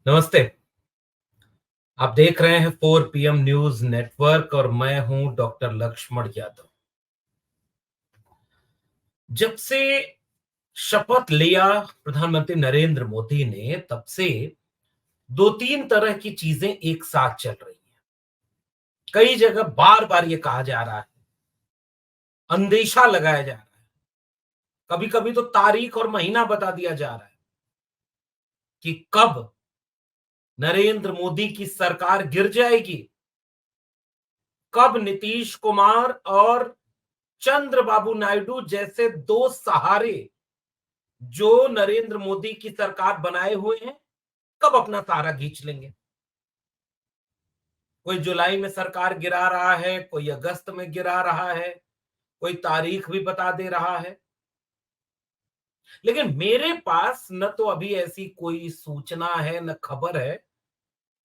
नमस्ते। आप देख रहे हैं 4 PM न्यूज नेटवर्क और मैं हूं डॉक्टर लक्ष्मण यादव। जब से शपथ लिया प्रधानमंत्री नरेंद्र मोदी ने, तब से दो तीन तरह की चीजें एक साथ चल रही हैं। कई जगह बार बार ये कहा जा रहा है, अंदेशा लगाया जा रहा है, कभी कभी तो तारीख और महीना बता दिया जा रहा है कि कब नरेंद्र मोदी की सरकार गिर जाएगी, कब नीतीश कुमार और चंद्रबाबू नायडू जैसे दो सहारे जो नरेंद्र मोदी की सरकार बनाए हुए हैं, कब अपना तारा खींच लेंगे। कोई जुलाई में सरकार गिरा रहा है, कोई अगस्त में गिरा रहा है, कोई तारीख भी बता दे रहा है। लेकिन मेरे पास न तो अभी ऐसी कोई सूचना है, न खबर है,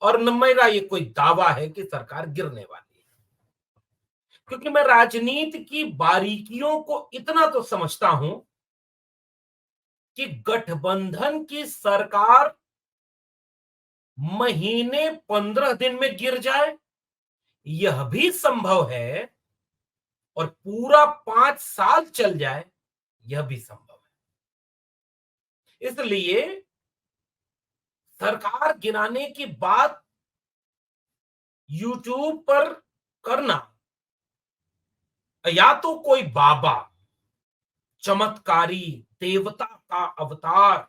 और न मेरा ये कोई दावा है कि सरकार गिरने वाली है। क्योंकि मैं राजनीति की बारीकियों को इतना तो समझता हूं कि गठबंधन की सरकार महीने 15 दिन में गिर जाए, यह भी संभव है, और पूरा 5 साल चल जाए, यह भी संभव है। इसलिए सरकार गिराने की बात यूट्यूब पर करना, या तो कोई बाबा, चमत्कारी, देवता का अवतार,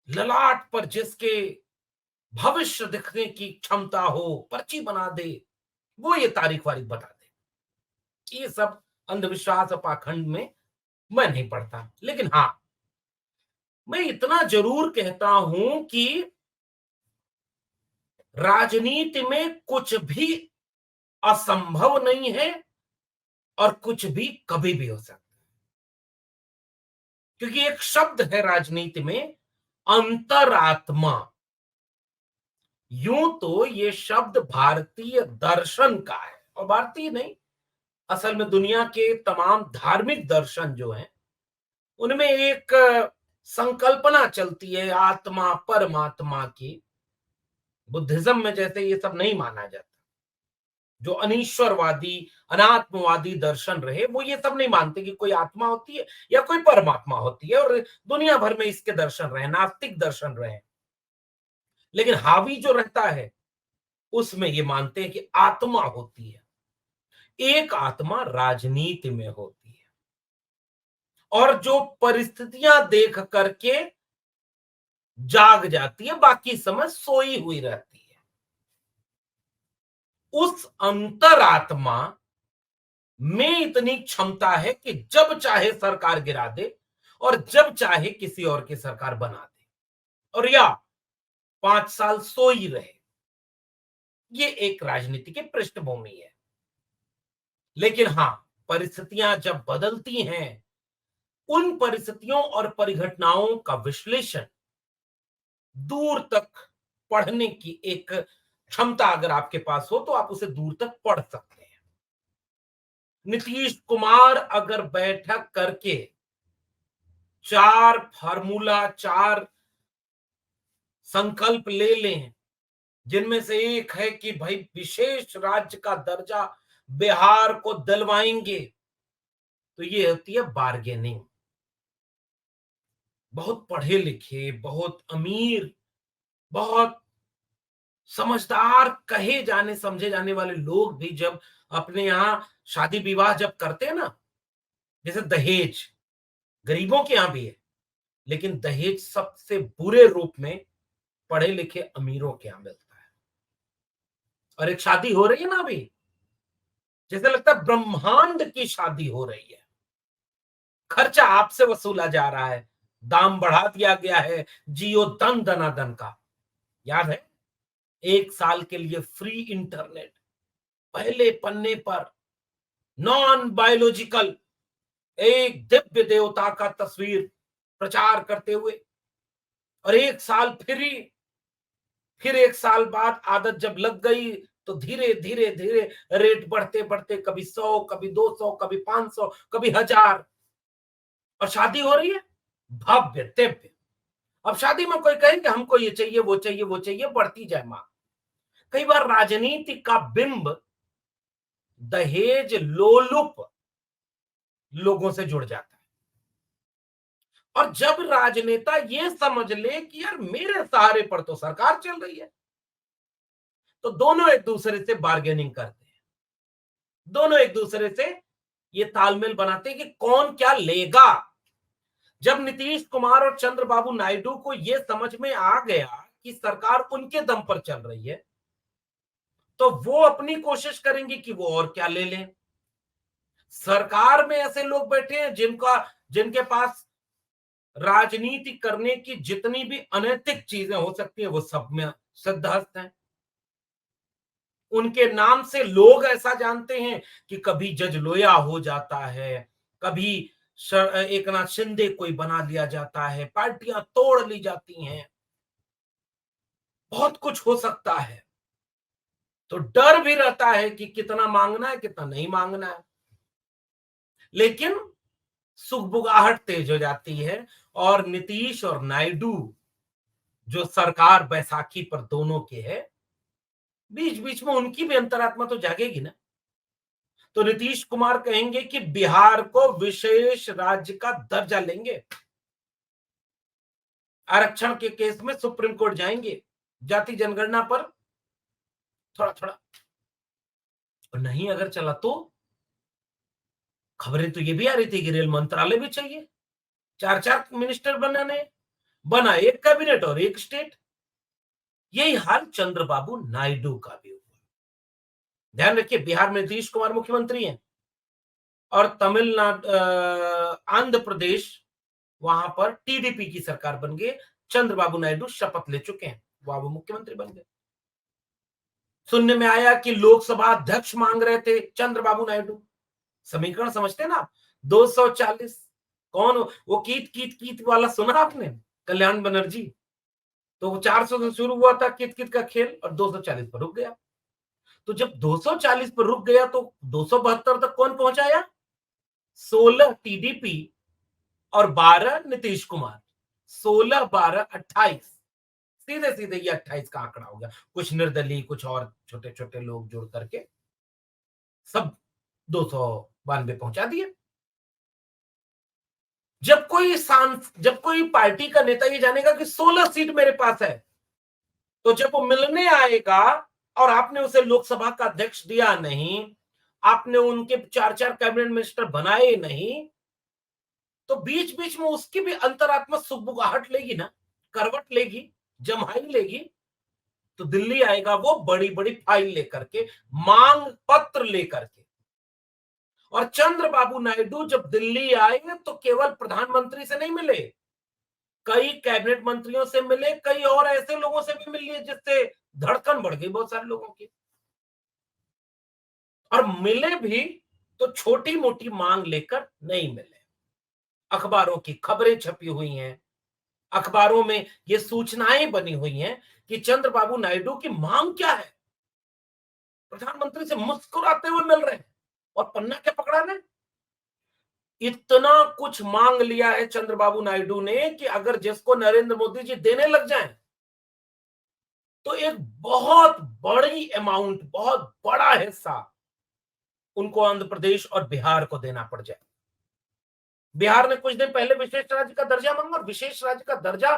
ललाट पर जिसके भविष्य दिखने की क्षमता हो, पर्ची बना दे, वो ये तारीख वारीख बता दे, ये सब अंधविश्वास और पाखंड में मैं नहीं पढ़ता। लेकिन हां, मैं इतना जरूर कहता हूं कि राजनीति में कुछ भी असंभव नहीं है और कुछ भी कभी भी हो सकता है। क्योंकि एक शब्द है राजनीति में, अंतरात्मा। यूं तो ये शब्द भारतीय दर्शन का है, और भारतीय नहीं, असल में दुनिया के तमाम धार्मिक दर्शन जो हैं, उनमें एक संकल्पना चलती है आत्मा परमात्मा की। बुद्धिज्म में जैसे ये सब नहीं माना जाता, जो अनीश्वरवादी अनात्मवादी दर्शन रहे, वो ये सब नहीं मानते कि कोई आत्मा होती है या कोई परमात्मा होती है, और दुनिया भर में इसके दर्शन रहे, नास्तिक दर्शन रहे। लेकिन हावी जो रहता है, उसमें ये मानते हैं कि आत्मा होती है, एक आत्मा राजनीति में होती है, और जो परिस्थितियां देख करके जाग जाती है, बाकी समय सोई हुई रहती है। उस अंतरात्मा में इतनी क्षमता है कि जब चाहे सरकार गिरा दे और जब चाहे किसी और की सरकार बना दे, और या 5 साल सोई रहे। ये एक राजनीति की पृष्ठभूमि है। लेकिन हां, परिस्थितियां जब बदलती हैं, उन परिस्थितियों और परिघटनाओं का विश्लेषण दूर तक पढ़ने की एक क्षमता अगर आपके पास हो, तो आप उसे दूर तक पढ़ सकते हैं। नीतीश कुमार अगर बैठक करके 4 फार्मूला, 4 संकल्प ले लें, जिनमें से एक है कि भाई विशेष राज्य का दर्जा बिहार को दिलवाएंगे, तो ये होती है बार्गेनिंग। बहुत पढ़े लिखे, बहुत अमीर, बहुत समझदार कहे जाने समझे जाने वाले लोग भी जब अपने यहां शादी विवाह जब करते हैं ना, जैसे दहेज, गरीबों के यहां भी है, लेकिन दहेज सबसे बुरे रूप में पढ़े लिखे अमीरों के यहां मिलता है। और एक शादी हो रही है ना अभी, जैसे लगता है ब्रह्मांड की शादी हो रही है। खर्चा आपसे वसूला जा रहा है, दाम बढ़ा दिया गया है जियो दन दनादन का। याद है, 1 साल के लिए फ्री इंटरनेट, पहले पन्ने पर नॉन बायोलॉजिकल एक दिव्य देवता का तस्वीर प्रचार करते हुए, और 1 साल फ्री। फिर 1 साल बाद आदत जब लग गई, तो धीरे धीरे धीरे रेट बढ़ते बढ़ते कभी 100, कभी 200, कभी 500, कभी 1000, और शादी हो रही है भव्य दिव्य। अब शादी में कोई कहे कि हमको ये चाहिए, वो चाहिए, वो चाहिए, बढ़ती जाए मांग। कई बार राजनीति का बिंब दहेज लोलुप लोगों से जुड़ जाता है। और जब राजनेता ये समझ ले कि यार मेरे सहारे पर तो सरकार चल रही है, तो दोनों एक दूसरे से बार्गेनिंग करते हैं, दोनों एक दूसरे से ये तालमेल बनाते हैं कि कौन क्या लेगा। जब नीतीश कुमार और चंद्रबाबू नायडू को यह समझ में आ गया कि सरकार उनके दम पर चल रही है, तो वो अपनी कोशिश करेंगे कि वो और क्या ले लें। सरकार में ऐसे लोग बैठे हैं जिनके पास राजनीति करने की जितनी भी अनैतिक चीजें हो सकती है वो सब में सिद्धहस्त हैं। उनके नाम से लोग ऐसा जानते हैं कि कभी जज लोया हो जाता है, कभी एक नाथ शिंदे कोई बना लिया जाता है, पार्टियां तोड़ ली जाती हैं, बहुत कुछ हो सकता है। तो डर भी रहता है कि कितना मांगना है, कितना नहीं मांगना है। लेकिन सुगबुगाहट तेज हो जाती है और नीतीश और नायडू जो सरकार बैसाखी पर दोनों के है, बीच बीच में उनकी भी अंतरात्मा तो जागेगी ना। तो नीतीश कुमार कहेंगे कि बिहार को विशेष राज्य का दर्जा लेंगे, आरक्षण के केस में सुप्रीम कोर्ट जाएंगे, जाति जनगणना पर थोड़ा थोड़ा। और नहीं अगर चला तो खबरें तो ये भी आ रही थी कि रेल मंत्रालय भी चाहिए, चार चार मिनिस्टर बनाने, बना एक कैबिनेट और एक स्टेट। यही हाल चंद्रबाबू नायडू का भी हुआ। ध्यान रखिए, बिहार में नीतीश कुमार मुख्यमंत्री हैं और तमिलनाडु आंध्र प्रदेश वहां पर टीडीपी की सरकार बन गई। चंद्रबाबू नायडू शपथ ले चुके हैं, वहां वो मुख्यमंत्री बन गए। सुनने में आया कि लोकसभा अध्यक्ष मांग रहे थे चंद्रबाबू नायडू। समीकरण समझते ना, 240। कौन वो कीत कीत कीत वाला सुना आपने, कल्याण बनर्जी। तो 400 से शुरू हुआ था कित कित का खेल और 240 पर रुक गया। तो जब 240 पर रुक गया तो 272 तक कौन पहुंचाया? 16 टीडीपी और 12 नीतीश कुमार। 16 12 28, सीधे सीधे ये 28 का आंकड़ा हो गया। कुछ निर्दलीय, कुछ और छोटे छोटे लोग जुड़ करके सब 292 पहुंचा दिए। जब कोई पार्टी का नेता ये जानेगा कि 16 सीट मेरे पास है, तो जब वो मिलने आएगा और आपने उसे लोकसभा का अध्यक्ष दिया नहीं, आपने उनके चार चार कैबिनेट मिनिस्टर बनाए नहीं, तो बीच बीच में उसकी भी अंतरात्मा सुगबुगाहट लेगी ना, करवट लेगी, जम्हाई लेगी। तो दिल्ली आएगा वो बड़ी बड़ी फाइल लेकर के, मांग पत्र लेकर के। और चंद्रबाबू नायडू जब दिल्ली आए तो केवल प्रधानमंत्री से नहीं मिले, कई कैबिनेट मंत्रियों से मिले, कई और ऐसे लोगों से भी मिले जिससे धड़कन बढ़ गई बहुत सारे लोगों की। और मिले भी तो छोटी मोटी मांग लेकर नहीं मिले। अखबारों की खबरें छपी हुई हैं, अखबारों में ये सूचनाएं बनी हुई हैं कि चंद्रबाबू नायडू की मांग क्या है। प्रधानमंत्री से मुस्कुराते हुए मिल रहे हैं और पन्ना क्या पकड़ाना। इतना कुछ मांग लिया है चंद्रबाबू नायडू ने कि अगर जिसको नरेंद्र मोदी जी देने लग जाएं तो एक बहुत बड़ी अमाउंट, बहुत बड़ा हिस्सा उनको आंध्र प्रदेश और बिहार को देना पड़ जाए। बिहार ने कुछ दिन पहले विशेष राज्य का दर्जा मांगा और विशेष राज्य का दर्जा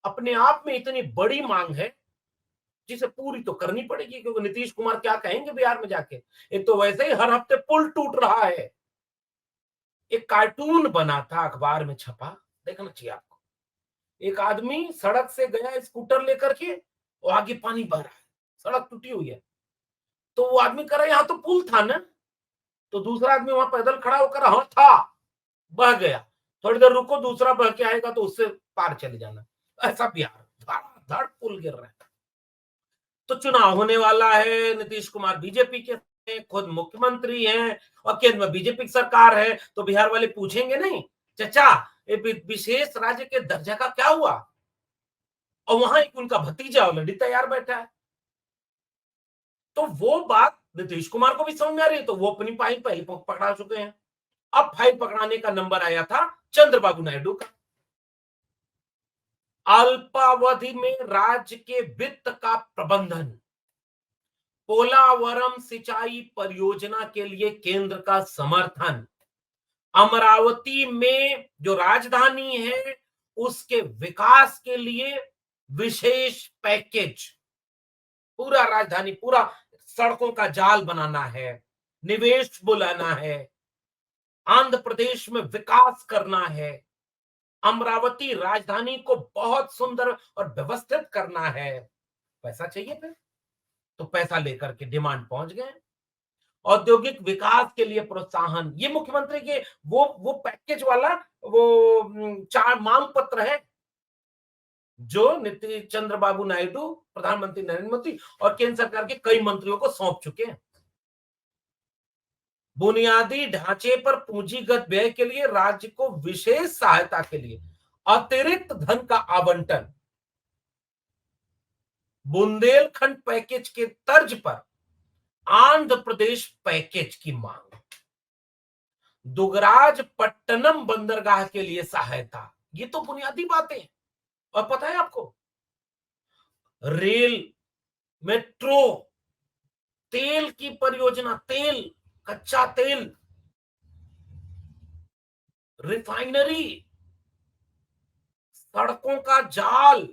अपने आप में इतनी बड़ी मांग है जिसे पूरी तो करनी पड़ेगी, क्योंकि नीतीश कुमार क्या कहेंगे बिहार में जाके। एक तो वैसे ही हर हफ्ते पुल टूट रहा है। एक कार्टून बना था, अखबार में छपा, देखना चाहिए आपको। एक आदमी सड़क से गया स्कूटर लेकर के और आगे पानी बह रहा है, सड़क टूटी हुई है। तो वो आदमी कह रहा है यहां तो पुल था ना। तो दूसरा आदमी वहां पैदल खड़ा होकर, हाँ था, बह गया, थोड़ी देर रुको दूसरा बह के आएगा तो उससे पार चले जाना। ऐसा बिहार धड़ पुल गिर रहा है। तो चुनाव होने वाला है, नीतीश कुमार बीजेपी के हैं, खुद मुख्यमंत्री हैं और केंद्र में बीजेपी की सरकार है। तो बिहार वाले पूछेंगे नहीं, चचा ये विशेष राज्य के दर्जा का क्या हुआ? और वहां एक उनका भतीजा ऑलरेडी तैयार बैठा है। तो वो बात नीतीश कुमार को भी समझ में आ रही है, तो वो अपनी फाइल पहले पकड़ा चुके हैं। अब फाइल पकड़ाने का नंबर आया था चंद्रबाबू नायडू का। अल्पावधि में राज्य के वित्त का प्रबंधन, पोलावरम सिंचाई परियोजना के लिए केंद्र का समर्थन, अमरावती में जो राजधानी है उसके विकास के लिए विशेष पैकेज, पूरा राजधानी, पूरा सड़कों का जाल बनाना है, निवेश बुलाना है, आंध्र प्रदेश में विकास करना है, अमरावती राजधानी को बहुत सुंदर और व्यवस्थित करना है। पैसा चाहिए फिर, तो पैसा लेकर के डिमांड पहुंच गए। औद्योगिक विकास के लिए प्रोत्साहन, ये मुख्यमंत्री के वो पैकेज वाला वो चार मांग पत्र है जो नीतीश चंद्र बाबू नायडू, प्रधानमंत्री नरेंद्र मोदी और केंद्र सरकार के कई मंत्रियों को सौंप चुके हैं। बुनियादी ढांचे पर पूंजीगत व्यय के लिए राज्य को विशेष सहायता के लिए अतिरिक्त धन का आवंटन, बुंदेलखंड पैकेज के तर्ज पर आंध्र प्रदेश पैकेज की मांग, दुगराज पट्टनम बंदरगाह के लिए सहायता, ये तो बुनियादी बातें हैं। और पता है आपको, रेल, मेट्रो, तेल की परियोजना, तेल, कच्चा तेल, रिफाइनरी, सड़कों का जाल,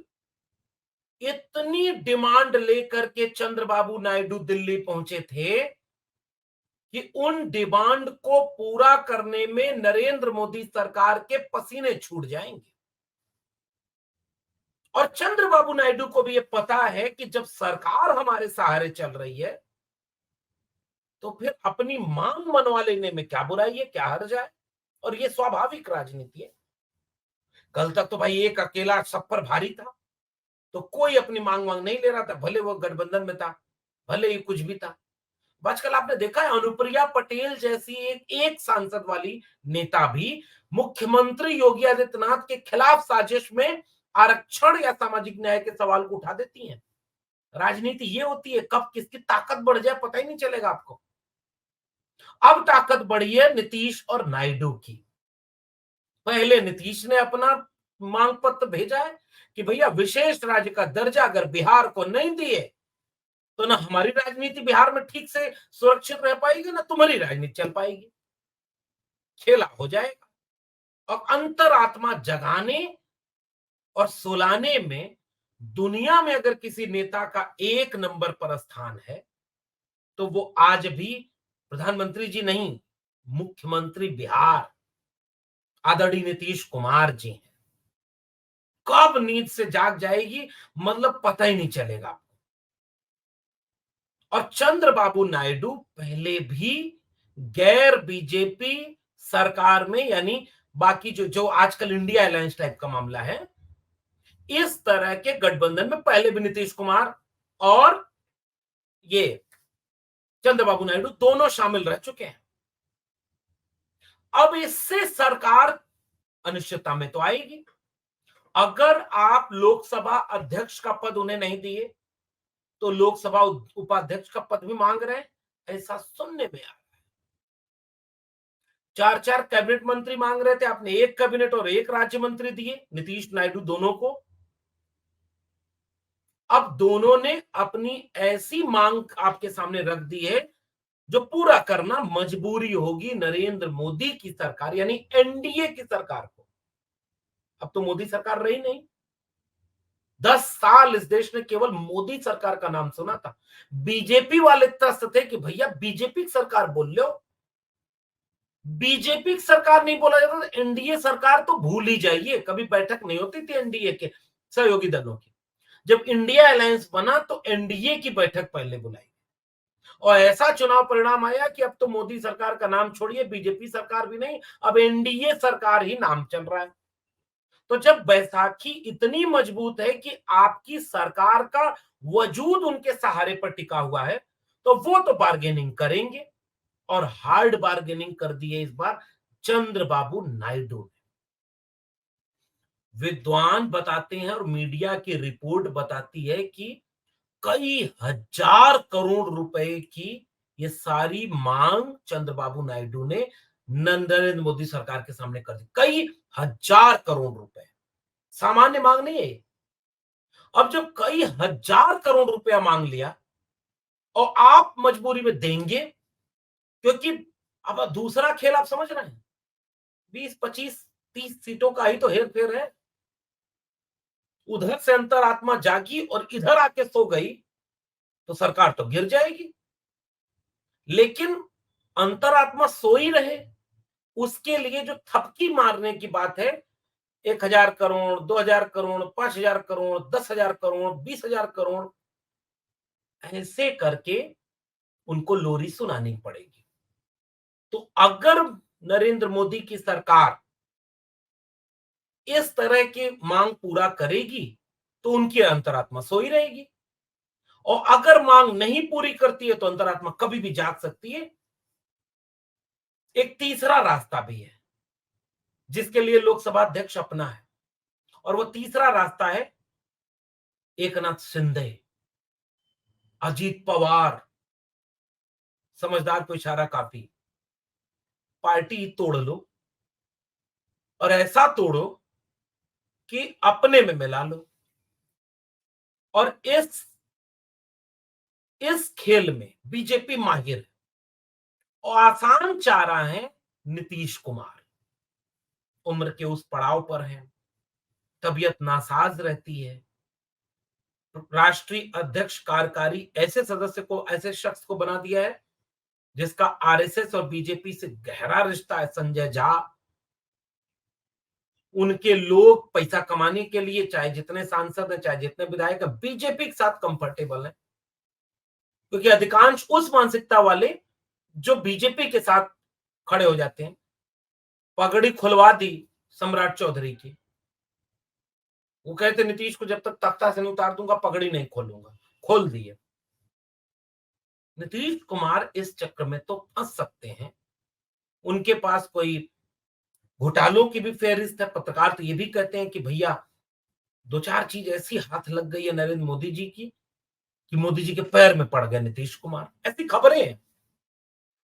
इतनी डिमांड लेकर के चंद्रबाबू नायडू दिल्ली पहुंचे थे कि उन डिमांड को पूरा करने में नरेंद्र मोदी सरकार के पसीने छूट जाएंगे। और चंद्रबाबू नायडू को भी यह पता है कि जब सरकार हमारे सहारे चल रही है तो फिर अपनी मांग मनवा लेने में क्या बुराई है, क्या हर्ज है। और ये स्वाभाविक राजनीति है। कल तक तो भाई एक अकेला सब पर भारी था, तो कोई अपनी मांग नहीं ले रहा था, भले वो गठबंधन में था, भले ही कुछ भी था। आजकल आपने देखा है, अनुप्रिया पटेल जैसी एक सांसद वाली नेता भी मुख्यमंत्री योगी आदित्यनाथ के खिलाफ साजिश में आरक्षण या सामाजिक न्याय के सवाल को उठा देती हैं। राजनीति ये होती है, कब किसकी ताकत बढ़ जाए पता ही नहीं चलेगा आपको। अब ताकत बढ़ी है नीतीश और नायडू की। पहले नीतीश ने अपना मांग पत्र भेजा है कि भैया विशेष राज्य का दर्जा अगर बिहार को नहीं दिए तो ना हमारी राजनीति बिहार में ठीक से सुरक्षित रह पाएगी, ना तुम्हारी राजनीति चल पाएगी, खेला हो जाएगा। और अंतरात्मा जगाने और सुलाने में दुनिया में अगर किसी नेता का एक नंबर पर स्थान है तो वो आज भी प्रधानमंत्री जी नहीं, मुख्यमंत्री बिहार आदरणीय नीतीश कुमार जी हैं। कब नींद से जाग जाएगी मतलब पता ही नहीं चलेगा। और चंद्रबाबू नायडू पहले भी गैर बीजेपी सरकार में, यानी बाकी जो आजकल इंडिया अलायंस टाइप का मामला है, इस तरह के गठबंधन में पहले भी नीतीश कुमार और ये चंद्रबाबू नायडू दोनों शामिल रह चुके हैं। अब इससे सरकार अनिश्चितता में तो आएगी। अगर आप लोकसभा अध्यक्ष का पद उन्हें नहीं दिए तो लोकसभा उपाध्यक्ष का पद भी मांग रहे हैं, ऐसा सुनने में आ रहा है। 4-4 कैबिनेट मंत्री मांग रहे थे, आपने एक कैबिनेट और एक राज्य मंत्री दिए नीतीश नायडू दोनों को। अब दोनों ने अपनी ऐसी मांग आपके सामने रख दी है जो पूरा करना मजबूरी होगी नरेंद्र मोदी की सरकार, यानी एनडीए की सरकार को। अब तो मोदी सरकार रही नहीं। 10 साल इस देश ने केवल मोदी सरकार का नाम सुना था। बीजेपी वाले त्रस्त थे कि भैया बीजेपी की सरकार बोल लो, बीजेपी की सरकार नहीं बोला जाता तो एनडीए सरकार तो भूल ही जाइए, कभी बैठक नहीं होती थी एनडीए के सहयोगी दलों की। जब इंडिया अलायंस बना तो एनडीए की बैठक पहले बुलाई और ऐसा चुनाव परिणाम आया कि अब तो मोदी सरकार का नाम छोड़िए, बीजेपी सरकार भी नहीं, अब एनडीए सरकार ही नाम चल रहा है। तो जब बैसाखी इतनी मजबूत है कि आपकी सरकार का वजूद उनके सहारे पर टिका हुआ है तो वो तो बार्गेनिंग करेंगे, और हार्ड बार्गेनिंग कर दी है इस बार चंद्रबाबू नायडू ने। विद्वान बताते हैं और मीडिया की रिपोर्ट बताती है कि कई हजार करोड़ रुपए की ये सारी मांग चंद्रबाबू नायडू ने नरेंद्र मोदी सरकार के सामने कर दी, कई हजार करोड़ रुपए। सामान्य मांग नहीं है। अब जब कई हजार करोड़ रुपया मांग लिया और आप मजबूरी में देंगे, क्योंकि अब दूसरा खेल आप समझ रहे हैं, 20 25 30 सीटों का ही तो हेर फेर है। उधर से अंतरात्मा जागी और इधर आके सो गई तो सरकार तो गिर जाएगी। लेकिन अंतरात्मा सो ही रहे, उसके लिए जो थपकी मारने की बात है, 1,000 करोड़, 2,000 करोड़, 5,000 करोड़, 10,000 करोड़, 20,000 करोड़, ऐसे करके उनको लोरी सुनानी पड़ेगी। तो अगर नरेंद्र मोदी की सरकार इस तरह की मांग पूरा करेगी तो उनकी अंतरात्मा सोई रहेगी, और अगर मांग नहीं पूरी करती है तो अंतरात्मा कभी भी जाग सकती है। एक तीसरा रास्ता भी है जिसके लिए लोकसभा अध्यक्ष अपना है, और वो तीसरा रास्ता है एकनाथ शिंदे, अजीत पवार। समझदार को इशारा काफी, पार्टी तोड़ लो और ऐसा तोड़ो कि अपने में मिला लो। और इस खेल में बीजेपी माहिर है और आसान चारा है नीतीश कुमार। उम्र के उस पड़ाव पर है, तबीयत नासाज रहती है, राष्ट्रीय अध्यक्ष कार्यकारी ऐसे सदस्य को, ऐसे शख्स को बना दिया है जिसका आरएसएस और बीजेपी से गहरा रिश्ता है। संजय झा, उनके लोग पैसा कमाने के लिए चाहे जितने सांसद हैं, चाहे जितने विधायक हैं, बीजेपी के साथ कंफर्टेबल है, क्योंकि अधिकांश उस मानसिकता वाले जो बीजेपी के साथ खड़े हो जाते हैं। पगड़ी खुलवा दी सम्राट चौधरी की, वो कहते नीतीश को जब तक तख्ता से नहीं उतार दूंगा पगड़ी नहीं खोलूंगा, खोल दिए। नीतीश कुमार इस चक्र में तो फंस सकते हैं। उनके पास कोई घोटालों की भी फेहरिस्त है। पत्रकार तो ये भी कहते हैं कि भैया दो चार चीज ऐसी हाथ लग गई है नरेंद्र मोदी जी की कि मोदी जी के पैर में पड़ गए नीतीश कुमार, ऐसी खबरें हैं।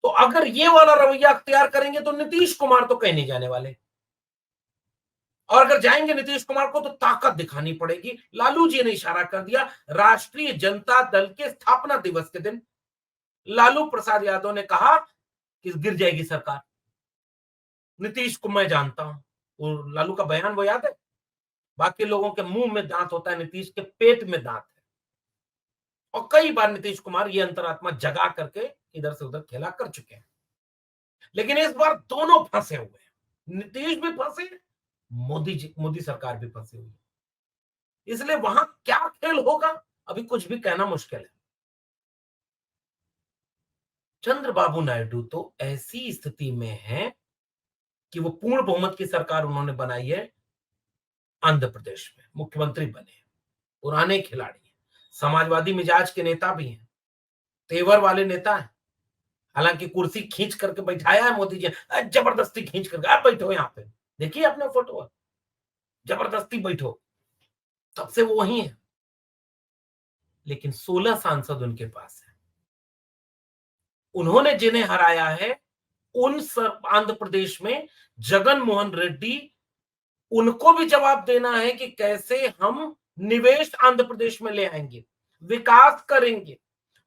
तो अगर ये वाला रवैया अख्तियार करेंगे तो नीतीश कुमार तो कहीं नहीं जाने वाले, और अगर जाएंगे नीतीश कुमार को तो ताकत दिखानी पड़ेगी। लालू जी ने इशारा कर दिया, राष्ट्रीय जनता दल के स्थापना दिवस के दिन लालू प्रसाद यादव ने कहा कि गिर जाएगी सरकार। नीतीश को मैं जानता हूं, वो लालू का बयान वो याद है, बाकी लोगों के मुंह में दांत होता है, नीतीश के पेट में दांत है। और कई बार नीतीश कुमार ये अंतरात्मा जगा करके इधर से उधर खेला कर चुके हैं। लेकिन इस बार दोनों फंसे हुए हैं, नीतीश भी फंसे, मोदी सरकार भी फंसी हुई है। इसलिए वहां क्या खेल होगा अभी कुछ भी कहना मुश्किल है। चंद्रबाबू नायडू तो ऐसी स्थिति में है कि वो पूर्ण बहुमत की सरकार उन्होंने बनाई है, आंध्र प्रदेश में मुख्यमंत्री बने हैं, पुराने खिलाड़ी हैं, समाजवादी मिजाज के नेता भी हैं, तेवर वाले नेता हैं। हालांकि कुर्सी खींच करके बैठाया है मोदी जी, जबरदस्ती खींच करके आप बैठो यहाँ पे, देखिए अपने फोटो, जबरदस्ती बैठो, तब से वो वही है। लेकिन 16 सांसद उनके पास है, उन्होंने जिन्हें हराया है उन सब आंध्र प्रदेश में जगन मोहन रेड्डी, उनको भी जवाब देना है कि कैसे हम निवेश आंध्र प्रदेश में ले आएंगे, विकास करेंगे।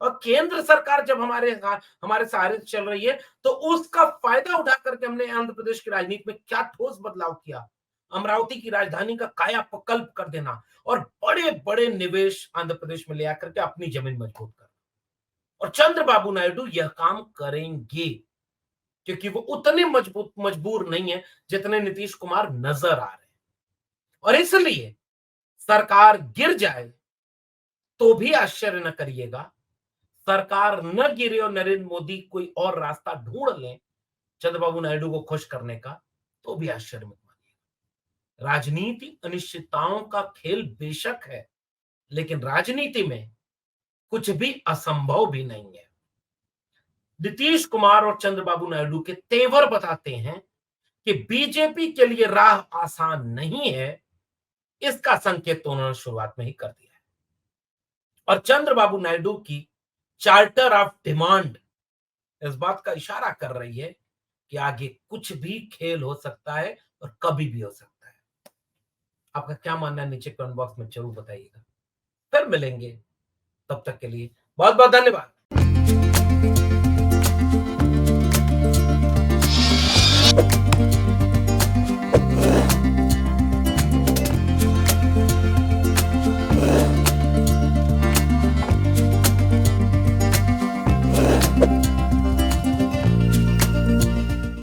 और केंद्र सरकार जब हमारे सहारे चल रही है तो उसका फायदा उठा करके हमने आंध्र प्रदेश की राजनीति में क्या ठोस बदलाव किया। अमरावती की राजधानी का कायापलट कर देना और बड़े बड़े निवेश आंध्र प्रदेश में ले आकर के अपनी जमीन मजबूत करना। और चंद्रबाबू नायडू यह काम करेंगे, क्योंकि वो उतने मजबूर नहीं है जितने नीतीश कुमार नजर आ रहे हैं। और इसलिए सरकार गिर जाए तो भी आश्चर्य न करिएगा, सरकार न गिरे और नरेंद्र मोदी कोई और रास्ता ढूंढ लें चंद्रबाबू नायडू को खुश करने का, तो भी आश्चर्य मत मानिएगा। राजनीति अनिश्चितताओं का खेल बेशक है, लेकिन राजनीति में कुछ भी असंभव भी नहीं है। नीतीश कुमार और चंद्रबाबू नायडू के तेवर बताते हैं कि बीजेपी के लिए राह आसान नहीं है। इसका संकेत तो उन्होंने शुरुआत में ही कर दिया है। और चंद्रबाबू नायडू की चार्टर ऑफ डिमांड इस बात का इशारा कर रही है कि आगे कुछ भी खेल हो सकता है और कभी भी हो सकता है। आपका क्या मानना है नीचे कमेंट बॉक्स में ज़रूर बताइएगा। फिर मिलेंगे, तब तक के लिए बहुत-बहुत धन्यवाद।